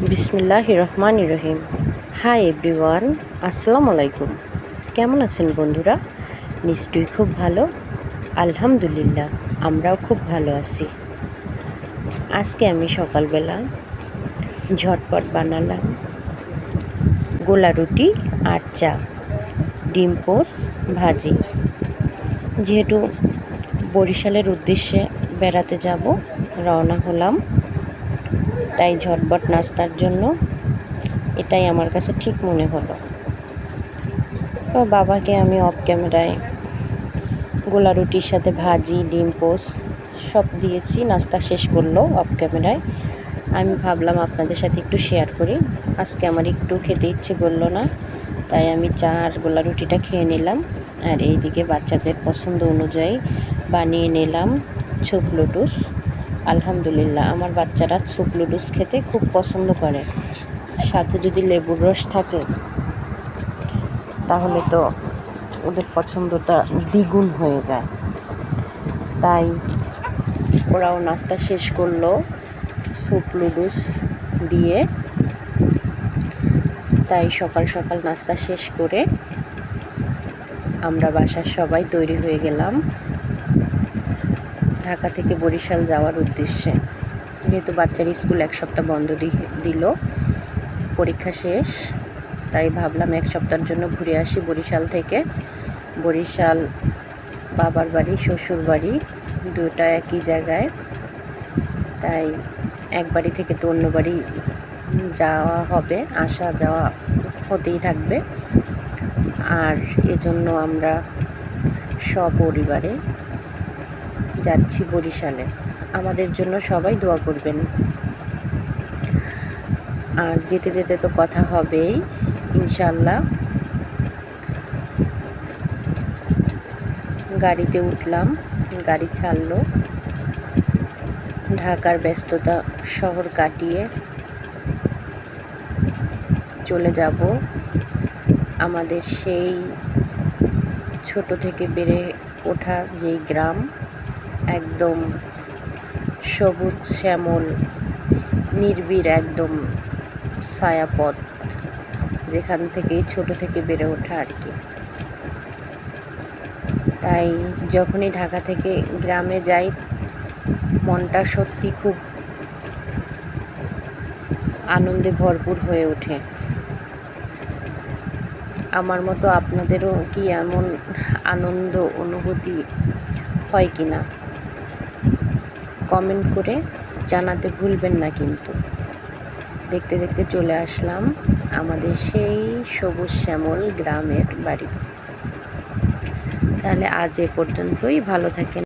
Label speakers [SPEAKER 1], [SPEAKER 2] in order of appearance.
[SPEAKER 1] বিসমিল্লাহির রহমানির রহিম। Hi everyone, আসসালামু আলাইকুম। কেমন আছেন বন্ধুরা? নিশ্চয়ই খুব ভালো। আলহামদুলিল্লাহ, আমরাও খুব ভালো আছি। আজকে আমি সকালবেলা ঝটপট বানালাম গোলা রুটি আর চা, ডিম পোস ভাজি। যেহেতু বরিশালের উদ্দেশ্যে বেড়াতে যাব, রওনা হলাম, তাই ঝটপট নাস্তার জন্য এটাই আমার কাছে ঠিক মনে হলো। তো বাবাকে আমি অফ ক্যামেরায় গোলা রুটির সাথে ভাজি, ডিম পোস সব দিয়েছি। নাস্তা শেষ করলো অফ ক্যামেরায়। আমি ভাবলাম আপনাদের সাথে একটু শেয়ার করি। আজকে আমার একটু খেতে ইচ্ছে করলো না, তাই আমি চা আর গোলা রুটিটা খেয়ে নিলাম। আর এইদিকে বাচ্চাদের পছন্দ অনুযায়ী বানিয়ে নিলাম সুপ লুডুস। আলহামদুলিল্লাহ, আমার বাচ্চারা সুপ লুডুস খেতে খুব পছন্দ করে। সাথে যদি লেবুর রস থাকে তাহলে তো ওদের পছন্দটা দ্বিগুণ হয়ে যায়। তাই ওরাও নাস্তা শেষ করলো সুপ লুডুস দিয়ে। তাই সকাল সকাল নাস্তা শেষ করে আমরা বাসার সবাই তৈরি হয়ে গেলাম ঢাকা থেকে বরিশাল যাওয়ার উদ্দেশ্যে। যেহেতু বাচ্চার স্কুল এক সপ্তাহ বন্ধ দিল, পরীক্ষা শেষ, তাই ভাবলাম এক সপ্তাহের জন্য ঘুরে আসি বরিশাল থেকে। বরিশাল বাবার বাড়ি, শ্বশুর বাড়ি দুটা একই জায়গায়, তাই এক বাড়ি থেকে তো অন্য বাড়ি যাওয়া হবে, আসা যাওয়া হতেই থাকবে। আর এজন্য আমরা সপরিবারে যাচ্ছি বরিশালে। আমাদের জন্য সবাই দোয়া করবেন। আর যেতে যেতে তো কথা হবেই ইনশাল্লাহ। গাড়িতে উঠলাম, গাড়ি ছাড়লো। ঢাকার ব্যস্ততা শহর কাটিয়ে চলে যাব আমাদের সেই ছোট থেকে বেড়ে ওঠা যেই গ্রাম, একদম সবুজ শ্যামল নির্বিড় একদম ছায়াপথ, যেখান থেকে ছোট থেকে বেড়ে ওঠা আর কি। তাই যখনই ঢাকা থেকে গ্রামে যাই, মনটা সত্যি খুব আনন্দে ভরপুর হয়ে ওঠে। আমার মতো আপনাদেরও কি এমন আনন্দ অনুভূতি হয় কি না, কমেন্ট করে জানাতে ভুলবেন না কিন্তু। দেখতে দেখতে চলে আসলাম আমাদের সেই সবুজ শ্যামল গ্রামের বাড়ি। তাহলে আজ এ পর্যন্তই, ভালো থাকেন।